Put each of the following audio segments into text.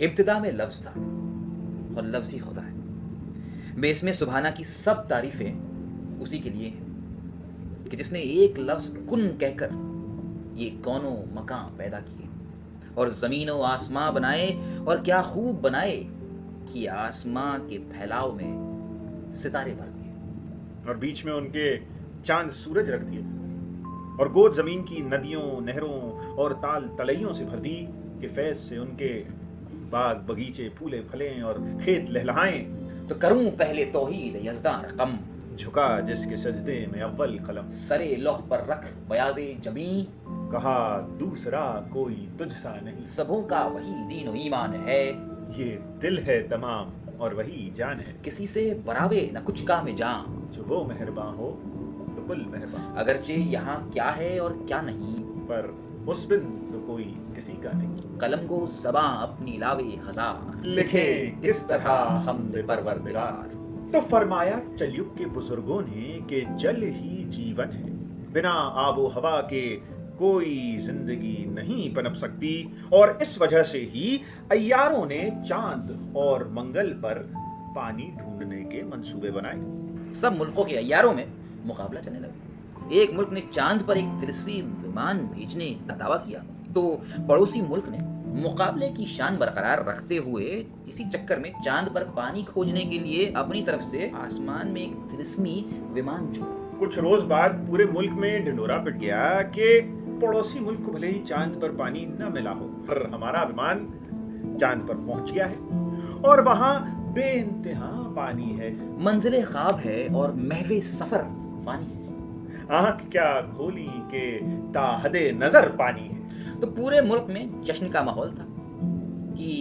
इब्तिदा में लफ्ज़ था और लफ्ज़ ही खुदा है। बेस्म सुबहाना की सब तारीफ़ें उसी के लिए हैं कि जिसने एक लफ्ज़ कुन कहकर ये कौनो मकां पैदा किए और ज़मीन व आसमां बनाए, और क्या खूब बनाए कि आसमां के फैलाव में सितारे भर दिए और बीच में उनके चांद सूरज रख दिए और गोद जमीन की नदियों, नहरों और ताल तलैयों से भर दी कि फैज़ से उनके बाग बगीचे फूले फलें और खेत लहलहाएं। तो करूं पहले तौहीद यज़दां रकम, झुका जिसके सजदे में अव्वल कलम, सरे लौह पर रख बयाज़े जमी, कहा दूसरा कोई तुझसा नहीं, सबों का वही दीन व ईमान है, ये दिल है तमाम और वही जान है, किसी से बरावे न कुछ का में जान, जो वो मेहरबान हो तो कुल मेहरबान, अगरचे यहाँ क्या है और क्या नहीं, पर उस बिन तो कोई किसी का नहीं। कलम को ज़बां अपनी लावे हजार, लिखे किस तरह हमद परवरदिगार। तो फरमाया चलयुग के बुजुर्गों ने कि जल ही जीवन है, बिना आबो हवा के कोई जिंदगी नहीं पनप सकती, और इस वजह से ही अय्यारों ने चांद और मंगल पर पानी ढूंढने के मंसूबे बनाए। सब मुल्कों के अय्यारों में मुकाबला चलने लगा। एक मुल्क ने चांद पर एक तिरस्वी विमान भेजने का दावा किया, तो पड़ोसी मुल्क ने मुकाबले की शान बरकरार रखते हुए इसी चक्कर में चांद पर पानी खोजने के लिए अपनी तरफ से आसमान में एक तिरस्वी विमान छोड़ा। कुछ रोज बाद पूरे मुल्क में ढिंडोरा पिट गया कि पड़ोसी मुल्क को भले ही चांद पर पानी न मिला हो, पर हमारा विमान चांद पर पहुंच गया है और वहां बेइंतहा पानी है, मंजिले ख्वाब है और महवे सफर पानी है। आंख क्या खोली के ताहदे नजर पानी है। तो पूरे मुल्क में जश्न का माहौल था कि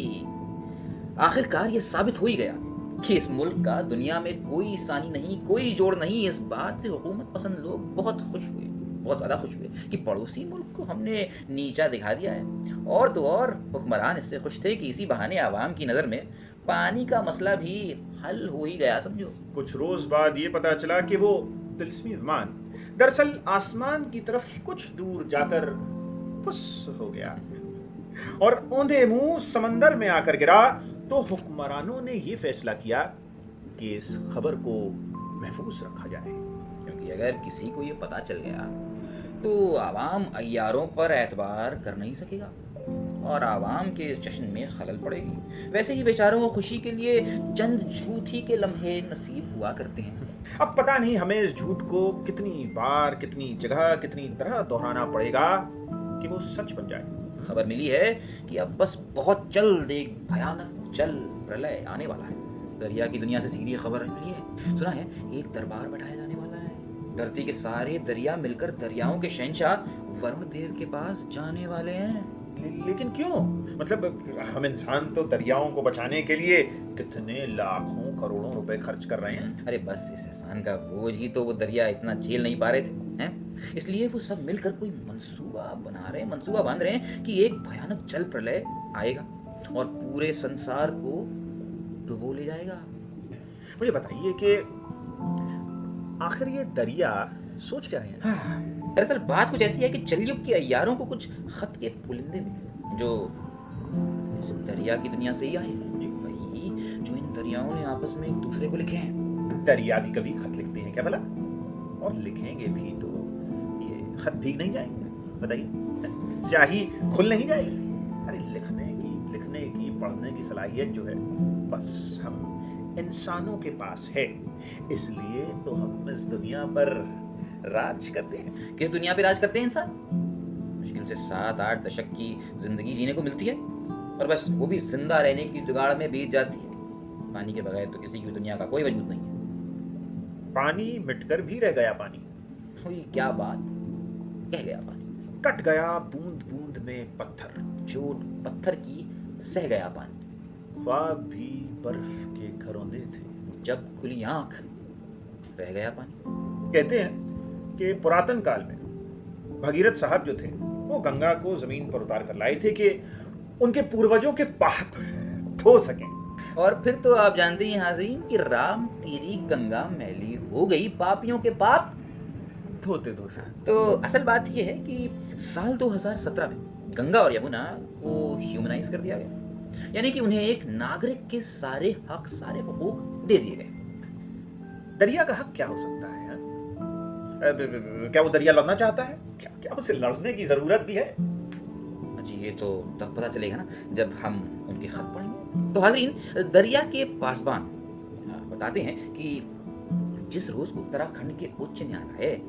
आखिरकार ये साबित हो ही गया कि इस मुल्क का दुनिया में कोई सानी नहीं, कोई जोड़ नहीं। इस बात से हुकूमत पसंद लोग बहुत खुश हुए, बहुत ज़्यादा खुश हुए कि पड़ोसी मुल्क को हमने नीचा दिखा दिया है। और तो और हुक्मरान इससे खुश थे कि इसी बहाने आवाम की नज़र में पानी का मसला भी हल हो ही गया, समझो। कुछ रोज बाद ये पता चला कि वो तिलस्मी विमान दरअसल आसमान की तरफ कुछ दूर जाकर फुस हो गया और औंधे मुंह समंदर में आकर गिरा। तो हुक्मरानों ने ये फैसला किया कि इस खबर को महफूज रखा जाए, क्योंकि अगर किसी को ये पता चल गया तो आवाम अय्यारों पर एतबार कर नहीं सकेगा और आवाम के इस जश्न में खलल पड़ेगी। वैसे ही बेचारों को खुशी के लिए चंद झूठ ही के लम्हे नसीब हुआ करते हैं। अब पता नहीं हमें इस झूठ को कितनी बार, कितनी जगह, कितनी तरह दोहराना पड़ेगा कि वो सच बन जाए। खबर मिली है कि अब बस बहुत जल्द एक भयानक जल प्रलय आने वाला है। दरिया की दुनिया से सीधी खबर मिली है। सुना है एक दरबार बैठाया जाने वाला है। धरती के सारे दरिया मिलकर दरियाओं के शहंशाह वरुण देव के पास जाने वाले हैं। लेकिन क्यों? मतलब हम इंसान तो दरियाओं को बचाने के लिए कितने लाखों करोड़ों रुपए खर्च कर रहे हैं। अरे बस इस एहसान का बोझ ही तो वो दरिया इतना झेल नहीं पा रहे थे, हैं? इसलिए वो सब मिलकर कोई मंसूबा बांध रहे हैं कि एक भयानक जल प्रलय आएगा और पूरे संसार को डुबो ले जाएगा। मुझे बताइए कि आखिर ये दरिया सोच क्या रहे हैं? हाँ, दरअसल बात कुछ ऐसी है कि चलयुग के अय्यारों को कुछ खत के पुलिंदे मिले जो इस दरिया की दुनिया से ही आए, वही जो इन दरियाओं ने आपस में एक दूसरे को लिखे हैं। दरिया भी कभी खत लिखते हैं क्या भला? और लिखेंगे भी तो ये खत भीग नहीं जाएंगे? बताइए, स्याही खुल नहीं जाएगी? अरे लिखने की पढ़ने की सलाहियत जो है बस हम इंसानों के पास है, इसलिए तो हम इस दुनिया पर राज करते हैं। किस दुनिया पे राज करते हैं इंसान? मुश्किल से 7-8 दशक की जिंदगी जीने को मिलती है और बस वो भी जिंदा रहने की जुगाड़ में बीत जाती है। पानी के बगैर तो किसी की दुनिया का कोई वजूद नहीं है। पानी मिटकर भी रह गया पानी। हुई क्या बात, कह गया पानी। कट गया बूंद बूंद में पत्थर, चोट पत्थर की सह गया पानी। ख्वाब भी बर्फ के घरौंदे थे, जब खुली आंख रह गया पानी। कहते हैं कि पुरातन काल में भगीरथ साहब जो थे वो गंगा को जमीन पर उतार कर लाए थे कि उनके पूर्वजों के पाप धो सकें। और फिर तो आप जानते हैं हाज़रीन कि राम तेरी गंगा मैली हो गई, पापियों के पाप धोते धोते। तो असल बात यह है कि साल 2017 में गंगा और यमुना को ह्यूमनाइज कर दिया गया। यानी कि उन्हें एक नागरिक के सारे हक, सारे हुकूक दे दिए गए। दरिया का हक क्या हो सकता है, हाँ? क्या वो दरिया लड़ना चाहता है? क्या क्या उसे लड़ने की जरूरत भी है? जी, ये तो तब पता चलेगा ना जब हम उनके खत पढ़ेंगे। तो हाजरीन, दरिया के पासबान बताते हैं कि जिस रोज उत्तराखंड के उच्च न्यायालय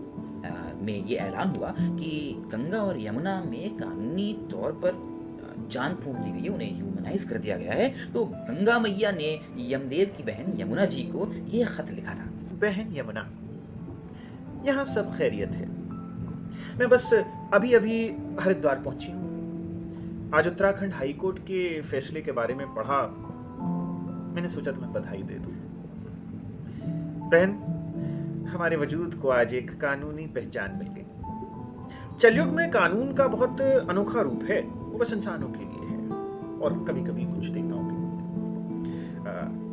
में ये ऐलान हुआ कि गंगा और यमुना में कानूनी तौर पर जान फूंक दी गई है, उन्हें ह्यूमनाइज कर दिया गया है, तो गंगा मैया ने यमदेव की बहन यमुना जी को ये खत लिखा था। बहन यमुना, यहाँ सब खैरियत है। मैं बस अभी अभी हरिद्वार पहुंची हूँ। आज उत्तराखंड हाई कोर्ट के फैसले के बारे में पढ़ा, मैंने सोचा तुम्हें बधाई दे दूं। बहन, हमारे वजूद को आज एक कानूनी पहचान मिल गई। चलयुग में कानून का बहुत अनोखा रूप है, वो बस इंसानों के लिए है और कभी कभी कुछ देवताओं के लिए।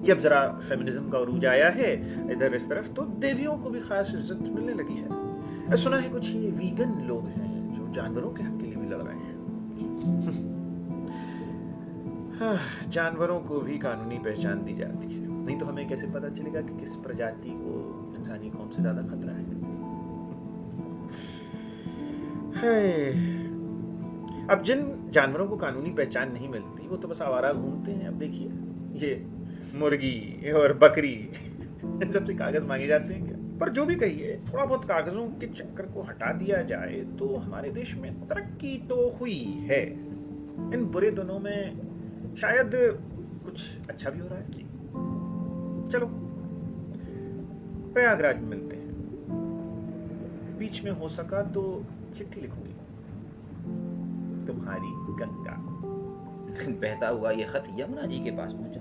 ये अब जरा फेमिनिज्म का उरूज आया है इधर इस तरफ, तो देवियों को भी खास इज्जत मिलने लगी है। सुना है कुछ ये वीगन लोग हैं जो जानवरों के हक के लिए भी लड़ रहे हैं। हाँ, जानवरों को भी कानूनी पहचान दी जाती है, नहीं तो हमें कैसे पता चलेगा कि किस प्रजाति को इंसानी कौम से ज्यादा खतरा है। अब जिन जानवरों को कानूनी पहचान नहीं मिलती वो तो बस आवारा घूमते हैं। अब देखिए, ये मुर्गी और बकरी, इन सबसे कागज मांगे जाते हैं क्या? पर जो भी कहिए, थोड़ा बहुत कागजों के चक्कर को हटा दिया जाए तो हमारे देश में तरक्की तो हुई है। इन बुरे दिनों में शायद कुछ अच्छा भी हो रहा है। चलो प्रयागराज में मिलते हैं। बीच में हो सका तो चिट्ठी लिखूंगी, तुम्हारी गंगा। बहता हुआ ये खत यमुना जी के पास पहुंचा।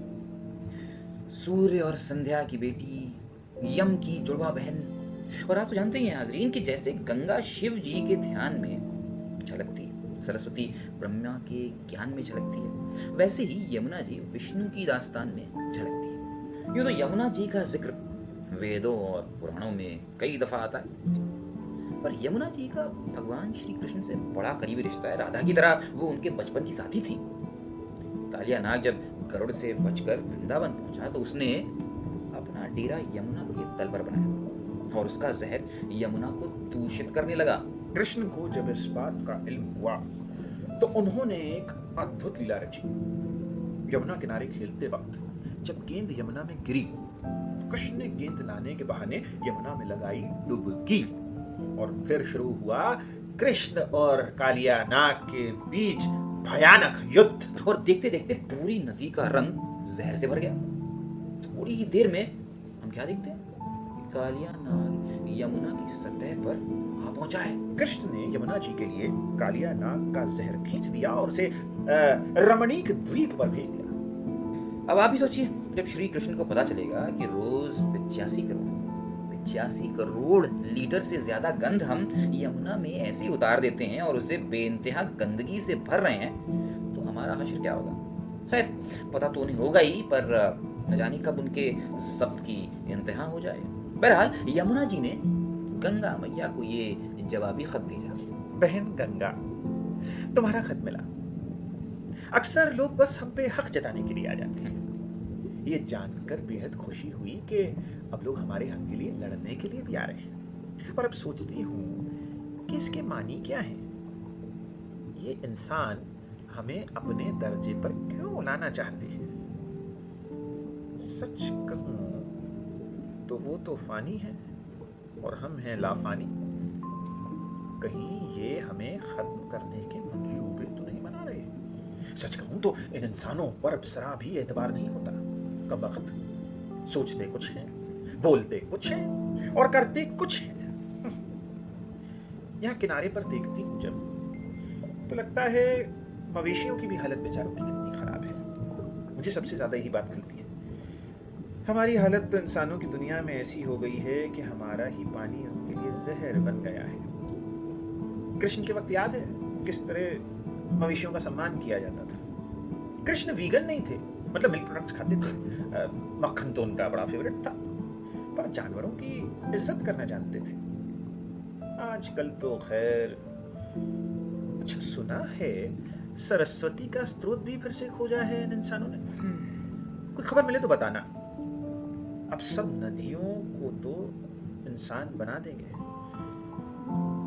सूर्य और संध्या की बेटी, यम की जुड़वा बहन। और आप तो जानते ही हैं हाजरीन कि जैसे गंगा शिव जी के ध्यान में झलकती है, सरस्वती ब्रह्मा के ज्ञान में झलकती है, वैसे ही यमुना जी विष्णु की दास्तान में झलकती है। यूँ तो यमुना जी का जिक्र वेदों और पुराणों में कई दफा आता है, पर यमुना जी का भगवान श्री कृष्ण से बड़ा करीबी रिश्ता है। राधा की तरह वो उनके बचपन की साथी थी। कालिया नाग जब गरुड़ से बचकर वृंदावन पहुंचा तो उसने अपना डेरा यमुना के तल पर बनाया और उसका जहर यमुना को दूषित करने लगा। कृष्ण को जब इस बात का इल्म हुआ तो उन्होंने एक अद्भुत लीला रची। यमुना किनारे खेलते वक्त जब गेंद यमुना में गिरी तो कृष्ण ने गेंद लाने के बहाने यमुना में लगाई डुबकी और फिर शुरू हुआ कृष्ण और कालिया नाग के बीच भयानक युद्ध। और देखते देखते पूरी नदी का रंग जहर से भर गया। थोड़ी ही देर में हम क्या देखते हैं? कालिया नाग यमुना की सतह पर आ पहुंचा है। कृष्ण ने यमुना जी के लिए कालिया नाग का जहर खींच दिया और उसे रमणीक द्वीप पर भेज दिया। अब आप ही सोचिए, जब श्री कृष्ण को पता चलेगा कि रोज 85 करोड़ लीटर से ज्यादा गंध हम यमुना में ऐसे ही उतार देते हैं और उसे बेइंतहा गंदगी से भर रहे हैं, तो हमारा हश्र क्या होगा? खैर, पता तो उन्हें होगा ही, पर न जाने कब उनके सब की इंतहा हो जाए। बहरहाल यमुना जी ने गंगा मैया को ये जवाबी खत भेजा। बहन गंगा, तुम्हारा खत मिला। अक्सर लोग बस हम पे हक जताने के लिए आ जाते हैं। ये जानकर बेहद खुशी हुई कि अब लोग हमारे हक के लिए लड़ने के लिए भी आ रहे हैं। और अब सोचती हूँ कि इसके मानी क्या है। ये इंसान हमें अपने दर्जे पर क्यों लाना चाहते हैं? सच कहूं तो वो तो फानी है और हम हैं लाफानी। कहीं ये हमें खत्म करने के मंसूबे तो नहीं बना रहे? सच कहूं तो इन इंसानों पर अब जरा भी एतबार नहीं होता। कब वक्त सोचते कुछ हैं, बोलते कुछ हैं और करते कुछ हैं। यहाँ किनारे पर देखती हूँ जब, तो लगता है मवेशियों की भी हालत बेचारों की कितनी खराब है। मुझे सबसे ज्यादा यही बात खलती है। हमारी हालत तो इंसानों की दुनिया में ऐसी हो गई है कि हमारा ही पानी उनके लिए जहर बन गया है। कृष्ण के वक्त याद है किस तरह मवेशियों का सम्मान किया जाता था। कृष्ण वीगन नहीं थे, मतलब मिल्क प्रोडक्ट्स खाते थे, मक्खन तो उनका बड़ा फेवरेट था, पर जानवरों की इज्जत करना जानते थे। आजकल तो खैर, अच्छा सुना है सरस्वती का स्रोत भी फिर से खोजा है इन इंसानों ने। कोई खबर मिले तो बताना। अब सब नदियों को तो इंसान बना देंगे,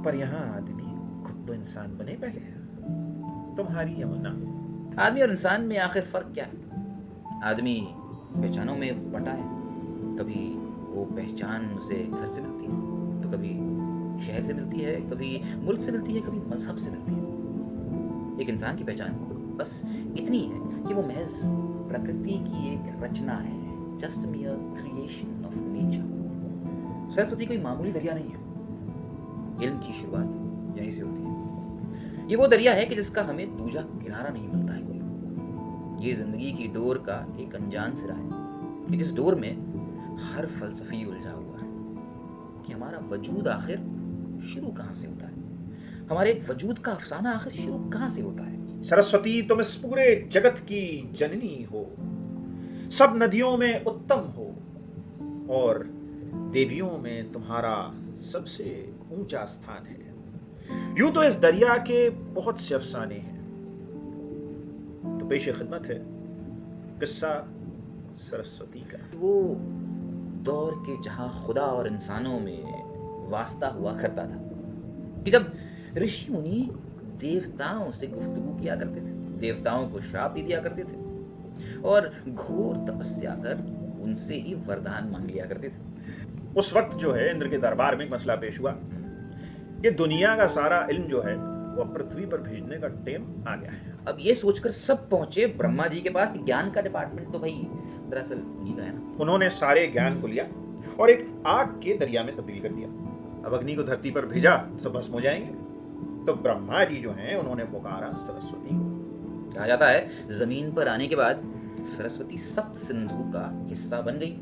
पर यहाँ आदमी खुद तो इंसान बने पहले। तुम्हारी यमुना। आदमी और इंसान में आखिर फर्क क्या है? आदमी पहचानों में बटा है। कभी वो पहचान उसे घर से मिलती है, तो कभी शहर से मिलती है, कभी मुल्क से मिलती है, कभी मजहब से मिलती है। एक इंसान की पहचान बस इतनी है कि वो महज प्रकृति की एक रचना है, just mere creation of nature. Saraswati कोई मामूली दरिया नहीं है। इल्म की शुरुआत यहीं से होती है। ये वो दरिया है कि जिसका हमें दूजा किनारा नहीं मिलता है कोई। ये जिंदगी की डोर का एक अनजान सिरा है कि जिस डोर में हर फलसफी उलझा हुआ है कि हमारा वजूद आखिर शुरू कहाँ से होता है, हमारे वजूद का अफसाना आखिर शुरू कहाँ से होता है। सरस्वती, तुम इस पूरे जगत की जननी हो, सब नदियों में उत्तम हो, और देवियों में तुम्हारा सबसे ऊंचा स्थान है। यूं तो इस दरिया के बहुत से अफसाने हैं, तो पेशे खिदमत है किस्सा सरस्वती का। वो दौर के जहां खुदा और इंसानों में वास्ता हुआ करता था कि जब ऋषि मुनि देवताओं से गुफ्तगू किया करते थे, देवताओं को श्राप दे दिया करते थे और घोर तपस्या कर उनसे ही वरदान मांग लिया करते थे। उस वक्त जो है इंद्र के दरबार में एक मसला पेश हुआ कि दुनिया का सारा इल्म जो है वो पृथ्वी पर भेजने का टाइम आ गया है। अब ये सोचकर सब पहुंचे ब्रह्मा जी के पास कि ज्ञान का डिपार्टमेंट तो भाई दरअसल उन्हीं का है ना। उन्होंने सारे ज्ञान को लिया और एक आग के दरिया में तब्दील कर दिया। अब अग्नि को धरती पर भेजा, सब भस्म हो जाएंगे। तो ब्रह्मा जी जो हैं उन्होंने पुकारा सरस्वती को। कहा जाता है जमीन पर आने के बाद सरस्वती सप्त सिंधु का हिस्सा बन गई,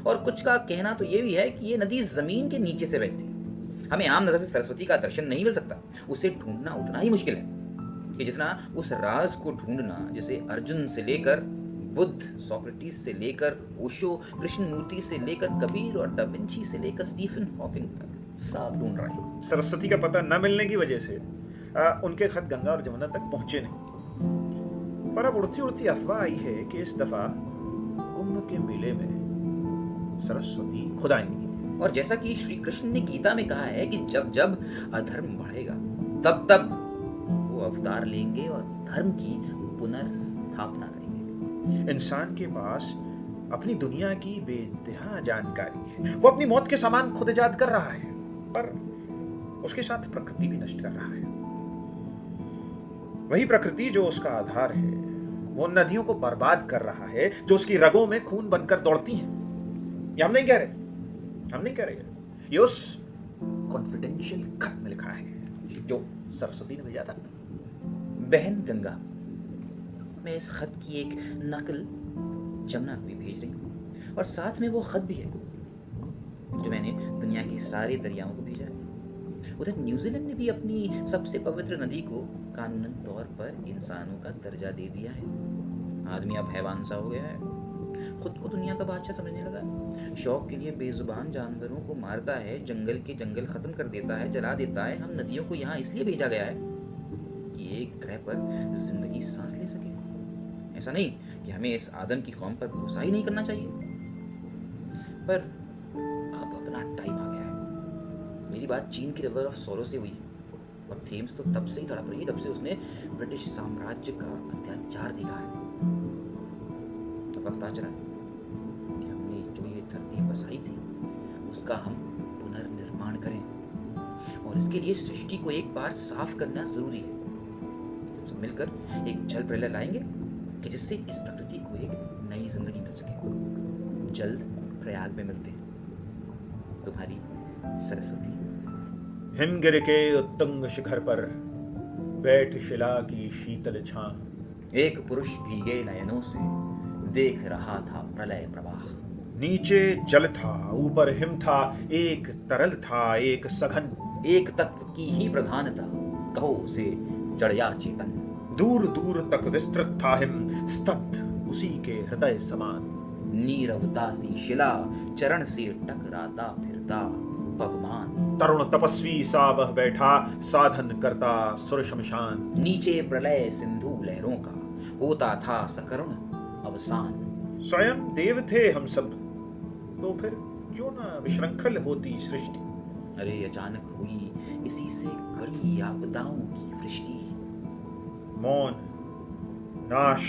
और कुछ का कहना तो ये भी है कि ये नदी जमीन के नीचे से बहती है। हमें आम नजर से सरस्वती का दर्शन नहीं मिल सकता, उसे ढूंढना उतना ही मुश्किल है कि जितना उस राज को ढूंढना जिसे अर्जुन से लेकर बुद्ध, सोक्रेटिस से लेकर ओशो, कृष्णमूर्ति से लेकर कबीर और डाविंची से लेकर स्टीफन हॉकिंग तक सब ढूंढ रहे हैं। सरस्वती का पता न मिलने की वजह से उनके खत गंगा और जमुना तक पहुंचे नहीं। पर अब उड़ती उड़ती अफवाह आई है कि इस दफा कुंभ के मेले में सरस्वती खुद आएंगी। और जैसा कि श्री कृष्ण ने गीता में कहा है कि जब जब अधर्म बढ़ेगा तब तब वो अवतार लेंगे और धर्म की पुनर्स्थापना करेंगे। इंसान के पास अपनी दुनिया की बेइंतहा जानकारी है। वो अपनी मौत के सामान खुद इजाद कर रहा है, पर उसके साथ प्रकृति भी नष्ट कर रहा है। वही प्रकृति जो उसका आधार है, वो नदियों को बर्बाद कर रहा है जो उसकी रगों में खून बनकर दौड़ती हैं। ये हम नहीं कह रहे, ये उस कॉन्फिडेंशियल खत में लिखा है जो सरस्वती ने भेजा था। बहन गंगा, मैं इस खत की एक नकल जमुना को भी भेज रही हूँ, और साथ में वो खत भी है जो मैंने दुनिया के सारे दरियाओं को भेजा है। उधर न्यूजीलैंड ने भी अपनी सबसे पवित्र नदी को कानूनन तौर पर इंसानों का दर्जा दे दिया है। आदमी अब हैवान सा हो गया है, खुद को दुनिया का बादशाह समझने लगा है। शौक के लिए बेजुबान जानवरों को मारता है, जंगल के जंगल खत्म कर देता है, जला देता है। हम नदियों को यहाँ इसलिए भेजा गया है कि एक ग्रह पर जिंदगी सांस ले सके। ऐसा नहीं कि हमें इस आदम की कौम पर भरोसा ही नहीं करना चाहिए, पर अब अपना टाइम आ गया है। मेरी बात चीन की रिवर ऑफ सॉरो से हुई, और थेम्स तो तब से ही तड़प रही है जब से उसने ब्रिटिश साम्राज्य का अत्याचार देखा है। वक्त आ चला कि हमने जो ये धरती बसाई थी उसका हम पुनर्निर्माण करें, और इसके लिए सृष्टि को एक बार साफ करना जरूरी है। सब मिलकर एक जल प्रलय लाएंगे कि जिससे इस प्रकृति को एक नई जिंदगी मिल सके। जल्द प्रयाग में मिलते हैं। तुम्हारी सरस्वती। हिमगिर के उत्तुंग शिखर पर बैठ शिला की शीतल छां, एक पुरुष भीगे नयनों से देख रहा था प्रलय प्रवाह। नीचे जल था, ऊपर हिम था, एक तरल था, एक सघन, एक तत्व की ही प्रधानता, कहो उसे जड़ या चेतन। दूर दूर तक विस्तृत था हिम, स्तब्ध उसी के हृदय समान। नीरवता सी शिला चरण से टकराता फिरता, पवमान। तरुण तपस्वी सा वह बैठा, साधन करता सुर शमशान। नीचे प्रलय सिंधु लहरों का, होता था सकरुण अवसान। स्वयं देव थे हम सब, तो फिर क्यों ना विशृंखल होती सृष्टि। अरे अचानक हुई इसी से कड़ी आपदाओं की वृष्टि। मौन, नाश,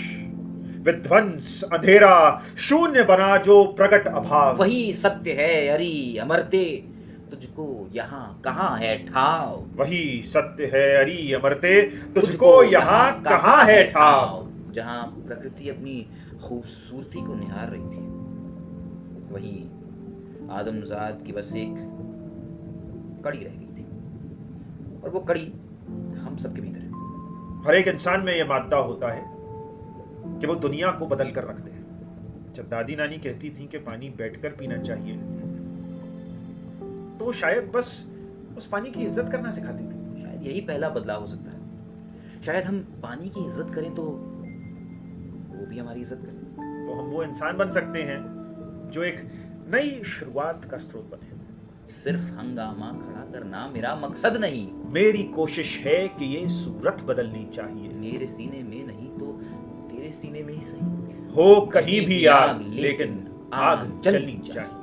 विध्वंस, अंधेरा, शून्य बना जो प्रकट अभाव। वही सत्य है अरी अमरते, तुझको यहाँ कहाँ है ठाव। वही सत्य है अरी अमरते, तुझको यहाँ कहाँ है ठाव। जहाँ प्रकृति अपनी खूबसूरती को निहार रही थी, वहीं आदमजाद की बस एक कड़ी रह गई थी, और वो कड़ी हम सबके भीतर है। हर एक इंसान में यह मादा होता है कि वो दुनिया को बदल कर रखते हैं। जब दादी नानी कहती थी कि पानी बैठकर पीना चाहिए, तो वो शायद बस उस पानी की इज्जत करना सिखाती थी। शायद यही पहला बदलाव हो सकता है। शायद हम पानी की इज्जत करें तो वो भी हमारी इज्जत करे। तो हम वो इंसान बन सकते हैं जो एक नई शुरुआत का स्रोत बने। सिर्फ हंगामा खड़ा करना मेरा मकसद नहीं। मेरी कोशिश है कि ये सूरत बदलनी चाहिए। मेरे सीने में नहीं तो तेरे सीने में ही सही। हो कहीं भी आग, लेकिन आग जलनी चाहिए।